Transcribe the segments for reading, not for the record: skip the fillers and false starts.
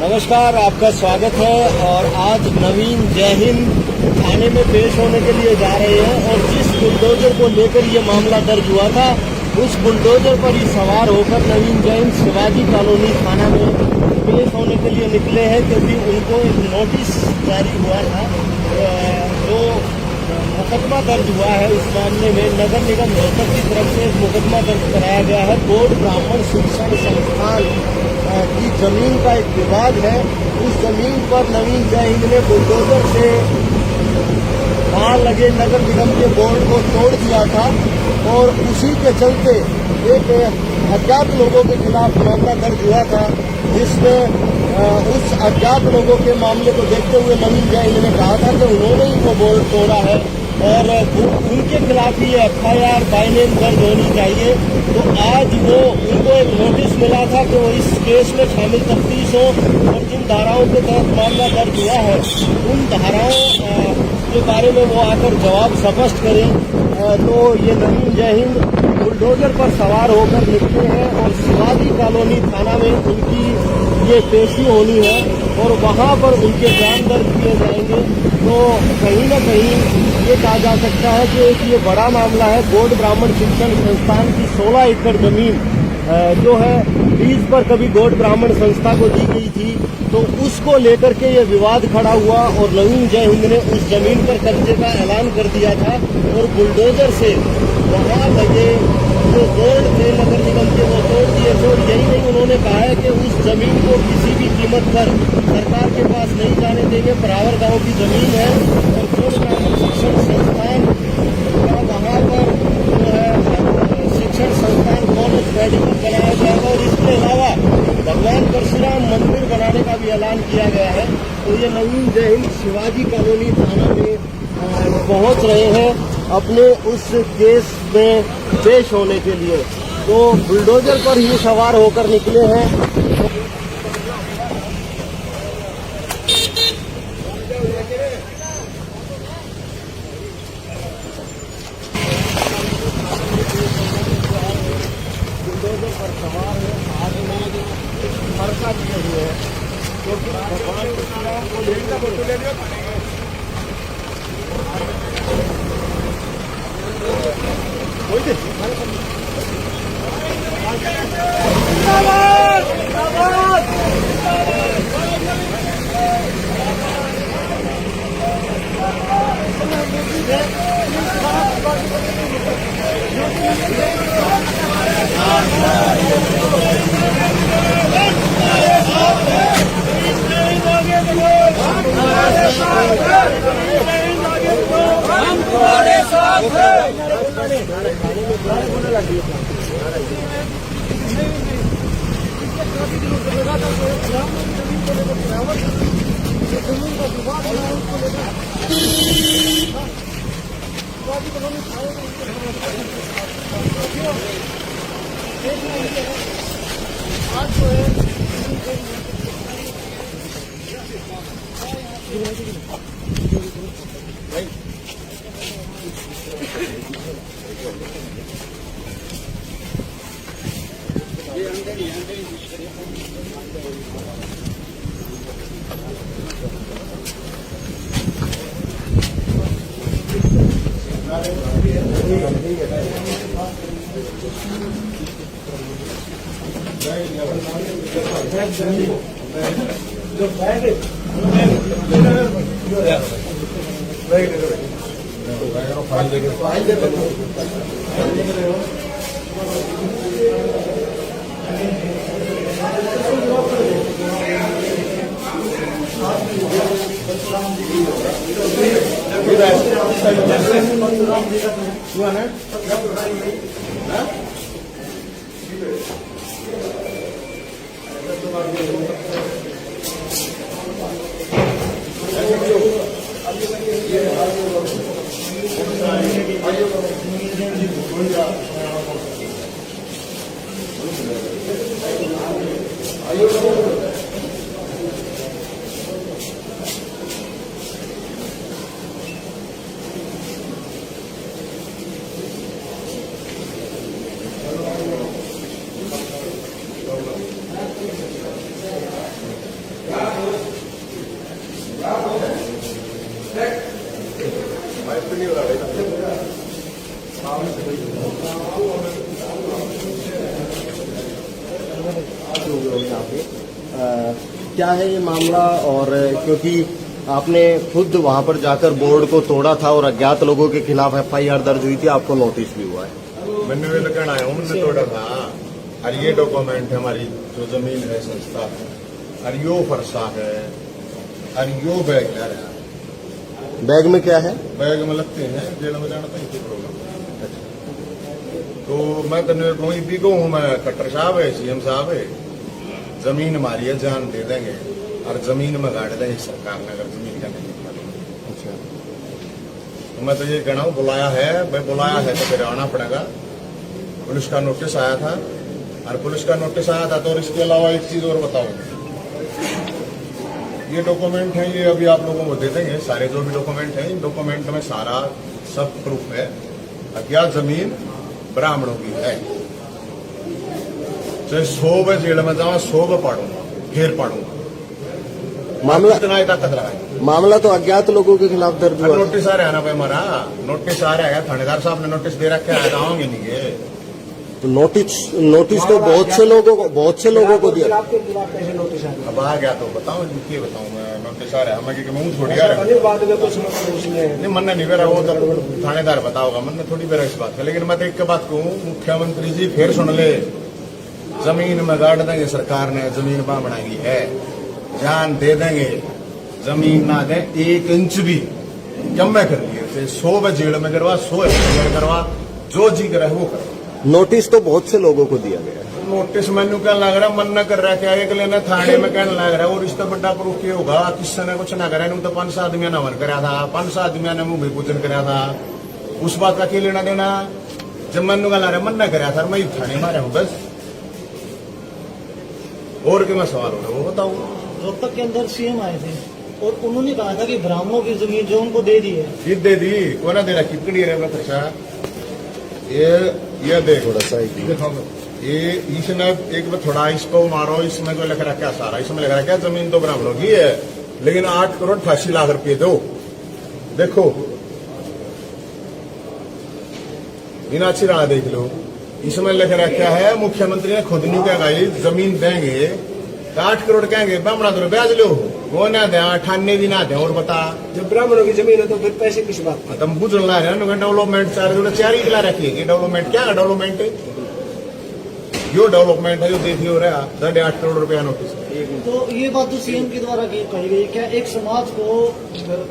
नमस्कार, आपका स्वागत है। और आज नवीन जय हिंद थाने में पेश होने के लिए जा रहे हैं और जिस बुलडोजर को लेकर ये मामला दर्ज हुआ था उस बुलडोजर पर ही सवार होकर नवीन जय हिंद शिवाजी कॉलोनी थाना में पेश होने के लिए निकले हैं, क्योंकि उनको एक नोटिस जारी हुआ था जो मुकदमा दर्ज हुआ है। उस मामले में नगर निगम रोहतक की तरफ से मुकदमा दर्ज कराया गया है। गौड़ ब्राह्मण शिक्षण संस्थान की जमीन का एक विवाद है। उस जमीन पर नवीन जय हिंद ने बुलडोजर से वहां लगे नगर निगम के बोर्ड को तोड़ दिया था और उसी के चलते एक अज्ञात लोगों के खिलाफ मामला दर्ज हुआ था, जिसमें उस अज्ञात लोगों के मामले को देखते हुए नवीन जय हिंद ने कहा था कि उन्होंने ही वो बोर्ड तोड़ा है और उनके खिलाफ ही FIR बाय नेम दर्ज होनी चाहिए। तो आज वो उनको एक नोटिस मिला था कि वो इस केस में शामिल तफ्तीश हो और जिन धाराओं के तहत मामला दर्ज हुआ है उन धाराओं के बारे में वो आकर जवाब स्पष्ट करें। तो ये नवीन जय हिंद बुलडोजर पर सवार होकर निकले हैं और शिवाजी कॉलोनी थाना में उनकी ये पेशी होनी है और वहां पर उनके बयान दर्ज किए जाएंगे। तो कहीं न कहीं ये कहा जा सकता है कि एक ये बड़ा मामला है। गौड़ ब्राह्मण शिक्षण संस्थान की 16 एकड़ जमीन जो है लीज पर कभी गौड़ ब्राह्मण संस्था को दी गई थी, तो उसको लेकर के ये विवाद खड़ा हुआ और नवीन जय हिंद ने उस जमीन पर कब्जे का ऐलान कर दिया था और बुलडोजर से वहां लगे जो बोर्ड थे नगर निगम के वो तोड़ दिए थे। और यही नहीं, उन्होंने कहा है कि उस जमीन को किसी भी कीमत पर सरकार के पास नहीं जाने देंगे। परावर गांव की जमीन है और गौड़ ब्राह्मण शिक्षण संस्थान का वहां पर जो है शिक्षण संस्थान कॉलेज मेडिकल बनाया जाएगा और इसके अलावा भगवान परशुराम मंदिर बनाने का भी ऐलान किया गया है। तो ये नवीन जय हिंद शिवाजी कॉलोनी थाना में पहुंच रहे हैं अपने उस केस में पेश होने के लिए। तो बुलडोजर पर ही सवार होकर निकले हैं। बुलडोजर पर सवार है, हाथ में फरसा किए हुए हैं, क्योंकि भगवान परशुराम को लेकर फोटो ले लिया। जमीन का विवाद है उसको लेकर आज जो है क्या है ये मामला? और क्योंकि आपने खुद वहां पर जाकर बोर्ड को तोड़ा था और अज्ञात लोगों के खिलाफ एफआईआर दर्ज हुई थी, आपको नोटिस भी हुआ है। मैंने वे कहना है उनसे तोड़ा था। और ये डॉक्यूमेंट है हमारी जो जमीन है संस्था है, और यो फरसा है, और यो बैग ले रहा है। बैग में क्या है? बैग में लगते हैं जेल में जाना था प्रॉब्लम। तो मैं तने कोई भी कहूँ, मैं कट्टर साहब है, सीएम साहब है, जमीन हमारी है, जान दे देंगे और जमीन में गाड़ देंगे सरकार ने अगर जमीन का नहीं निकालेंगे। अच्छा, तो मैं तो ये कहना हूँ, बुलाया है भाई, बुलाया है तो फिर आना पड़ेगा। पुलिस का नोटिस आया था, और पुलिस का नोटिस आया था। तो और इसके अलावा एक चीज और बताऊं, ये डॉक्यूमेंट है, ये अभी आप लोगों को दे देंगे। सारे जो भी डॉक्यूमेंट है, इन डॉक्यूमेंट में सारा सब प्रूफ है। अज्ञात जमीन ब्राह्मणों की है। चाहे 100 जेल में जाऊँ, 100 पाड़ूंगा, फिर पाड़ूंगा। मामला इतना ही ताकत रहा है। मामला तो अज्ञात लोगों के खिलाफ दर्ज हुआ। नोटिस आ रहा है ना भाई, हमारा नोटिस आ रहा है। थानेदार साहब ने नोटिस दे रखा है, आऊंगे नहीं ये। तो नोटिस तो बहुत से लोगों को दिया। आपके खिलाफ कैसे नोटिस आ अब आ गया तो बताओ जी, क्या बताऊं मैं। नोटिस आ रहा है हमें, मुंह छोड़ गया नहीं मन नहीं बेरा, वो तो थानेदार बताओगा, मन थोड़ी बेरा इस बात का। लेकिन मैं तो एक बात कहूँ, मुख्यमंत्री जी फिर सुन ले, जमीन में गाड़ देंगे सरकार ने, जमीन वहां बनाई है, जान दे देंगे, जमीन ना दे 1 इंच भी कम में कर लिए। 100 जेल में करवा, 100 करवा, जो जी करे वो कर। नोटिस तो बहुत से लोगों को दिया गया है। नोटिस मैनू क्या लग रहा, मन न कर रहा क्या, एक लेना थाने में कहने लग रहा है। और इसका बड़ा प्रूफ क्या होगा, किसी ने कुछ ना करा। तो 5 आदमियों ने हवन कराया था, 5 आदमियों ने मुंह पूजन कराया था। उस बात का क्या लेना देना? जब मैनू क्या लग रहा, मन न कराया था, मैं थाने मारा हूँ बस। और क्या मैं सवाल हो रहा वो बताओ। रोहतक के अंदर सीएम आए थे और उन्होंने कहा था कि ब्राह्मणों की जमीन जो उनको दे दी है, ये दे दी, वो ना दे रहा, कितनी है खर्चा। ये देख थोड़ा सा ये इसने एक बार थोड़ा इसको मारो, इसमें जो लिख रखा है सारा, इसमें लिख रखा है जमीन तो ब्राह्मणों की है, लेकिन 8 करोड़ 88 लाख रुपए दो। देखो इन अच्छी राह देख लो, इसमें लिख रखा है मुख्यमंत्री ने खुद नहीं कहा जमीन देंगे, 8 करोड़ कहेंगे, ब्राह्मणा तो ब्याज लो, वो ना दे 98 भी ना दे। और बता, जब ब्राह्मणों की जमीन है तो फिर पैसे किस बात का? तुम बुझना है डेवलपमेंट चार ही खिला रखिए। डेवलपमेंट क्या है? डेवलपमेंट जो डेवलपमेंट है जो देखिए हो रहा है 8.5 करोड़ रुपया नोटिस। तो ये बात तो सीएम के द्वारा कही गई, क्या एक समाज को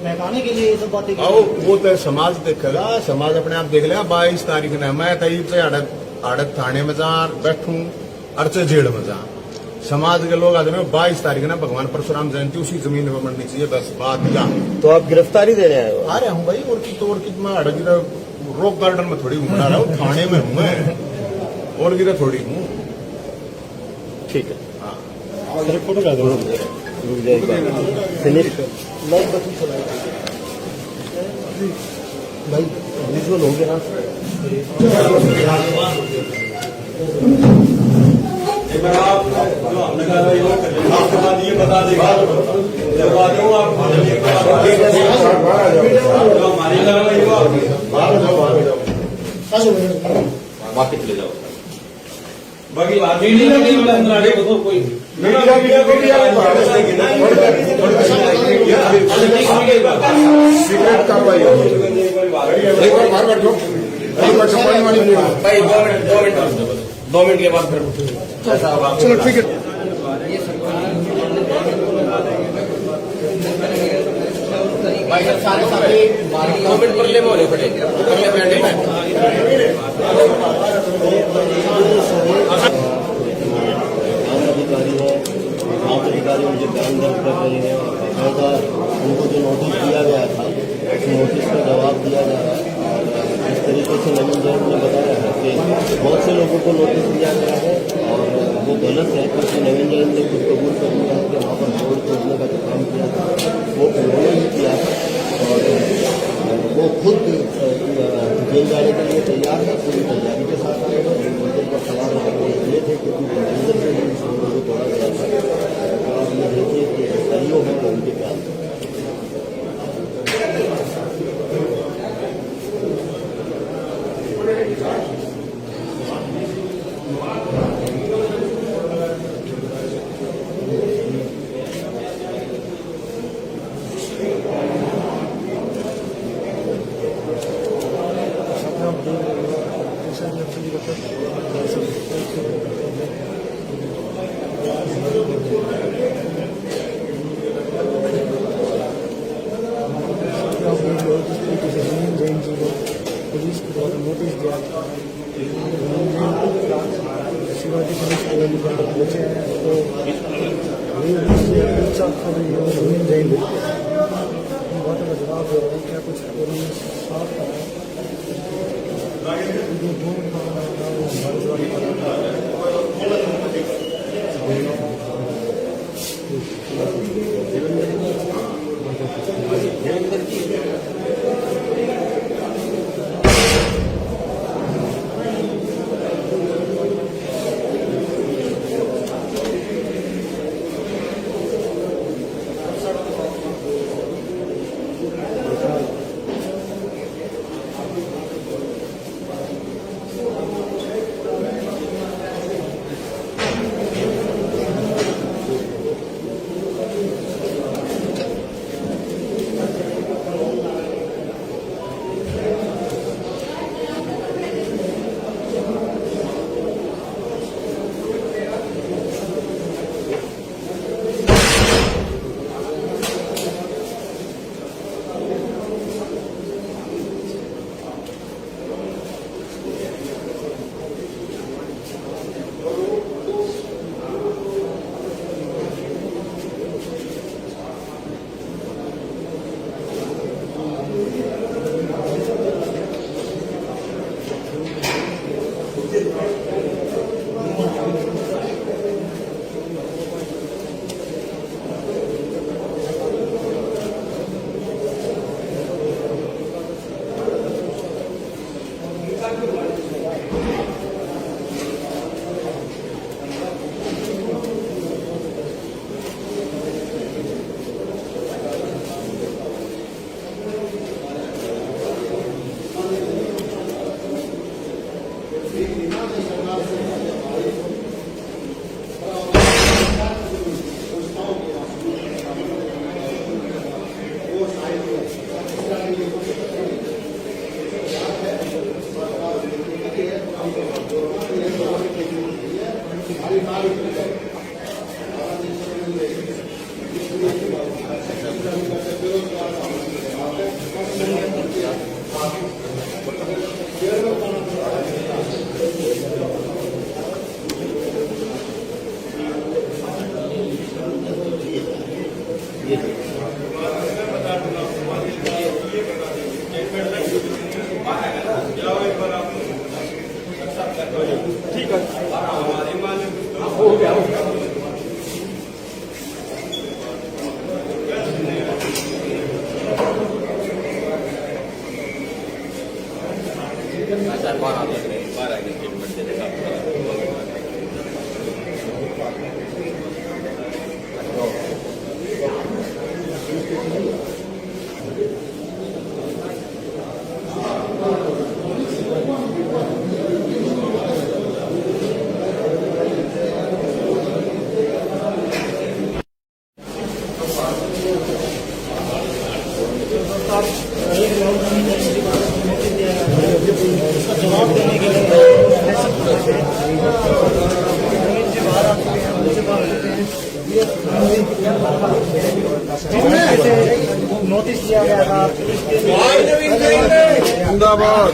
बहकाने के लिए ये सब बातें? आओ वो तो समाज देखेगा, समाज अपने आप देख लेगा। 22 तारीख ने मैं तईब से आड़त थाने में जा बैठूं, अर्चे जेल में जा, समाज के लोग आते हैं 22 तारीख ना भगवान परशुराम जयंती उसी जमीन पर बननी चाहिए, बस बात क्या। तो आप गिरफ्तारी देने आए हो? आ रहा हूँ भाई, और की मैं अड़गी रॉक गार्डन में थोड़ी घूमना रहा हूँ, थाने में हूँ मैं, और की थोड़ी हूँ। ठीक है, हाँ फोटो का दो, रुक जाइए फिनिश भाई, विजुअल हो गया ना। एक बार आप जो हमने कहा ये बता देगा, करवा दूंगा जो हमारी बाकी चले जाओ, बाकी कोई सीक्रेट कार्रवाई एक बार बाहर बैठो, भाई 2 मिनट के बाद फिर चलो ठीक है। भाई सारे 2 मिनट पर ले बोले अधिकारी मुझे बयान दर्ज कर रहे हैं और बाकायदा उनको जो नोटिस दिया गया था उस नोटिस का जवाब दिया जा रहा है। और इस तरीके से नवीन जैन ने बताया है कि बहुत से लोगों को नोटिस दिया गया है और वो गलत है, क्योंकि नवीन जैन ने खुद कबूल कर लिया है कि वहाँ पर बोर्ड तोड़ने का जो काम किया था वो उन्होंने ही किया था और वो खुद जेल जाने के लिए तैयार है, पूरी तैयारी के साथ आए हैं। मंदिर पर सवार होकर वो इसलिए थे क्योंकि मंदिर से ही को तोड़ा गया था। आप ये देखिए कि सहयोग है उनके प्यार से। पुलिस को बहुत नोटिस दिया, शिवाजी पुलिस पहुंचे हैं तो बात का जवाब दे रहे हैं, क्या कुछ साफ जवाब देने के लिए नोटिस दिया गया था। जिंदाबाद।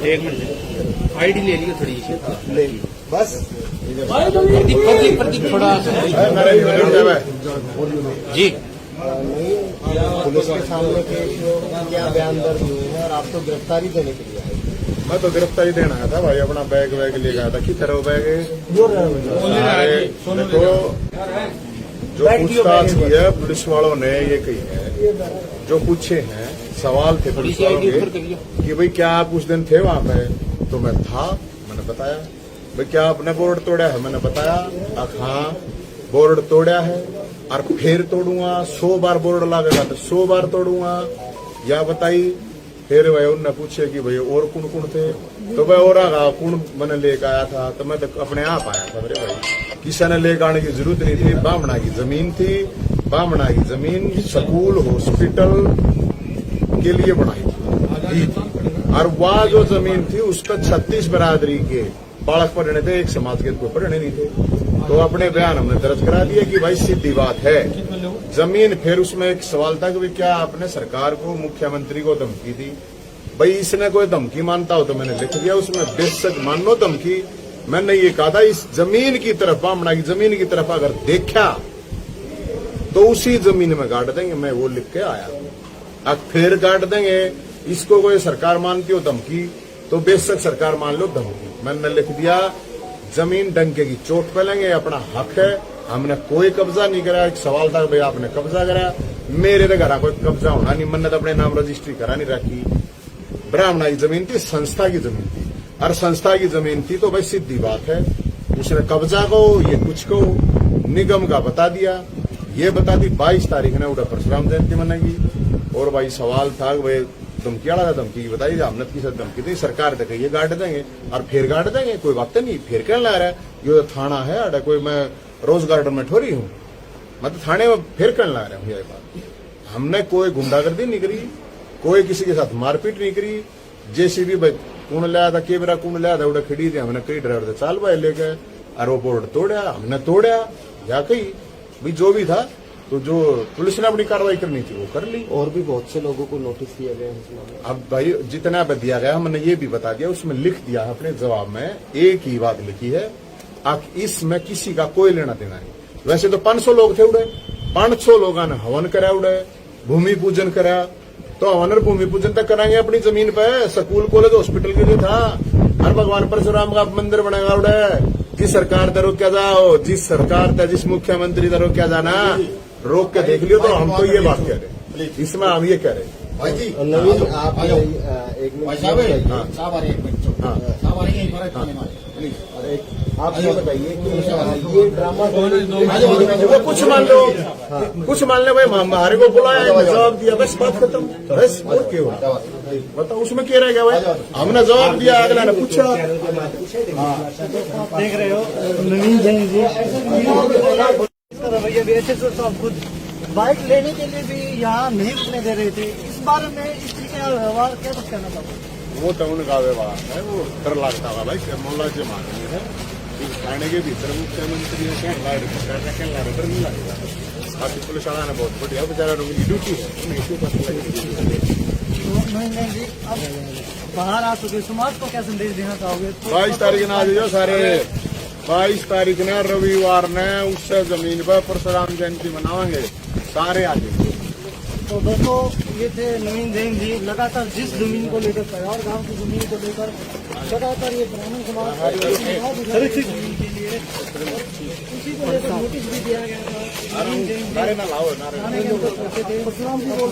एक मिनट आईडी ले लियो थोड़ी ले बस प्रदीप थोड़ा जी पुलिस के सामने के क्या बयान दर्ज हुए हैं और आप तो गिरफ्तारी देने के लिए आए? मैं तो गिरफ्तारी देना आया था भाई, अपना बैग वैग ले गया था। कि तरह बैग देखो, जो पूछताछ की है पुलिस वालों ने ये कही है, जो पूछे हैं सवाल थे पुलिस वालों के कि भाई क्या आप उस दिन थे वहां पे? तो मैं था, मैंने बताया। भाई क्या आपने बोर्ड तोड़ा है? मैंने बताया। हाँ बोर्ड तोड़ा है और फिर तोड़ूंगा, 100 बार बोर्ड लागेगा तो 100 बार तोड़ूंगा। या बताई। फिर भाई उनने पूछे कि भाई और कौन कौन थे? तो भाई और कौन मैंने लेकर आया था? तो मैं तो अपने आप आया था मेरे भाई, किसी ने लेकर आने की जरूरत नहीं थी। बामणा की जमीन थी, बामणा की जमीन स्कूल हॉस्पिटल के लिए बनाई थी और वह जो जमीन थी उस पर 36 बरादरी के बालक पढ़ने थे, एक समाज के कोई पढ़ने नहीं थे। तो अपने बयान हमने दर्ज करा दिया कि भाई सीधी बात है जमीन। फिर उसमें एक सवाल था कि भाई क्या आपने सरकार को, मुख्यमंत्री को धमकी दी? भाई इसने कोई धमकी मानता हो तो मैंने लिख दिया उसमें, बेशक मान लो धमकी। मैंने ये कहा था इस जमीन की तरफ, बामणा की जमीन की तरफ अगर देखा तो उसी जमीन में गाड़ देंगे। मैं वो लिख के आया। अब फिर गाड़ देंगे। इसको कोई सरकार मानती हो धमकी तो बेशक सरकार मान लो धमकी। मैंने लिख दिया जमीन डंके की चोट पे लेंगे, अपना हक है। हमने कोई कब्जा नहीं करा। एक सवाल था भाई आपने कब्जा करा, मेरे तो घर कोई कब्जा होना नहीं। मैंने तो अपने नाम रजिस्ट्री करा नहीं रखी। ब्राह्मणा की जमीन थी, संस्था की जमीन थी और संस्था की जमीन थी तो भाई सीधी बात है उसने कब्जा को ये कुछ को निगम का बता दिया। ये बता दी 22 तारीख ने उड़ा परशुराम जयंती मनाएगी। और भाई सवाल था भाई धमकी वाला था, धमकी बताई हमने की धमकी दी सरकार तक ये गाड़ देंगे और फिर गाड़ देंगे। कोई बात नहीं, फिर कहने लग रहा है ये तो थाना है अरे कोई मैं रोज गार्डन में ठोरी हूँ, मैं तो थाने में फिर कहने लग रहा हूँ। ये बात हमने कोई गुंडागर्दी नहीं करी, कोई किसी के साथ मारपीट नहीं करी। जेसीबी भाई कौन लाया था, केबरा कौन लाया था, उड़ा खड़ी थी। हमने कई ड्राइवर से चाल भाई लेके और वो बोर्ड तोड़ा, हमने तोड़ा या कही भाई जो भी था। तो जो पुलिस ने अपनी कार्रवाई करनी थी वो कर ली। और भी बहुत से लोगों को नोटिस दिया गया। अब भाई जितना भी दिया गया हमने ये भी बता दिया, उसमें लिख दिया अपने जवाब में एक ही बात लिखी है, अब इसमें किसी का कोई लेना देना नहीं। वैसे तो 500 लोग थे उड़े, 500 लोगों ने हवन करा उड़े, भूमि पूजन करा। तो हवन और भूमि पूजन तक कराएंगे अपनी जमीन पे, स्कूल कॉलेज हॉस्पिटल के लिए था। हर भगवान परशुराम का मंदिर बनाएगा उड़े। जिस सरकार दर क्या जाओ, जिस सरकार था जिस मुख्यमंत्री दर क्या जाना, रोक के देख लियो। तो हम तो ये बात कह रहे, इसमें हम ये कह रहे भाई जी नवीन आप एक मिनट आप ये बताइए कि ये ड्रामा वो कुछ मान लो, कुछ मान लो भाई हमारे को बुलाया जवाब दिया बस बात खत्म। बस और क्यों बताओ उसमें क्या रह गया भाई? हमने जवाब दिया, अगला ने पूछा। देख रहे हो नवीन जैन जी रवैया भी ऐसे साहब खुद बाइक लेने के लिए भी यहाँ नहीं रुकने दे रहे थे। इस बारे में इस तरीके का व्यवहार क्या कुछ कहना चाहते? वो तो उनका व्यवहार है, वो डर लगता है भाई मोहल्ला जो मांगी है थाने के भीतर मुख्यमंत्री डर नहीं लगेगा। बाकी पुलिस वाला ने बहुत बढ़िया बेचारा उनकी ड्यूटी है, नहीं जी अब बाहर आ चुके, समाज को क्या संदेश देना चाहोगे? 22 तारीख ना आ जाइए सारे, 22 तारीख ने रविवार ने उससे जमीन पर परशुराम जयंती मनाएंगे सारे आगे। तो दोस्तों ये थे नवीन जैन जी, लगातार जिस जमीन को लेकर कयार गांव की जमीन को लेकर लगातार ये ब्राह्मण समाज जमीन के लिए उसी को लेकर नोटिस भी दिया गया था। नवीन जैन जी नारे ना लाओ, नारे थाने के अंदर पहुंचे थे। परशुराम जी को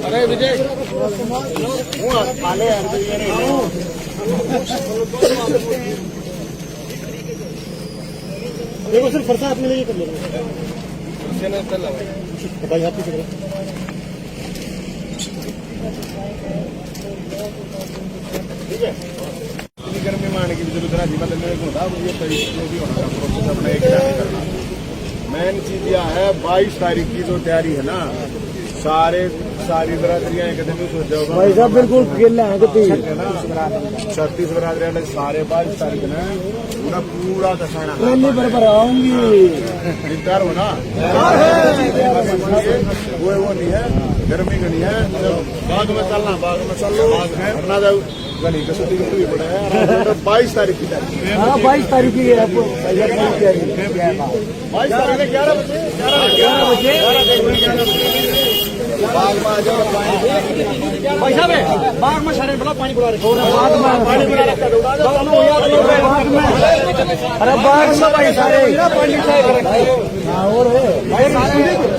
अरे विजय देखो सिर्फ फरसा अपने लिए कर लेंगे भाई आप पीछे ठीक है। इतनी गर्मी में आने की भी जरूरत नहीं, मतलब मेरे को था मुझे जो भी होना था प्रोसेस अपना एक नहीं करना। मेन चीज यह है 22 तारीख की जो तैयारी है ना, सारी बरादरियां एकदम सोच जाओ भाई साहब बिल्कुल खेलना है 36 बरादरियां ने सारे 22 तारीख ने पूरा पूरा दसाना पर आऊंगी तैयार हो ना। वो नहीं है, गर्मी का नहीं है, बाग में चलना, बाग में चल लो अपना जाओ गली कसौटी भी पड़ा है। 22 तारीख की तारीख, हाँ 22 तारीख की है आपको 22 तारीख 11 बजे बाग में आ जाओ। भाई साहब बाग में सारे बड़ा पानी बुला रहे अरे बाग में भाई सारे पानी और है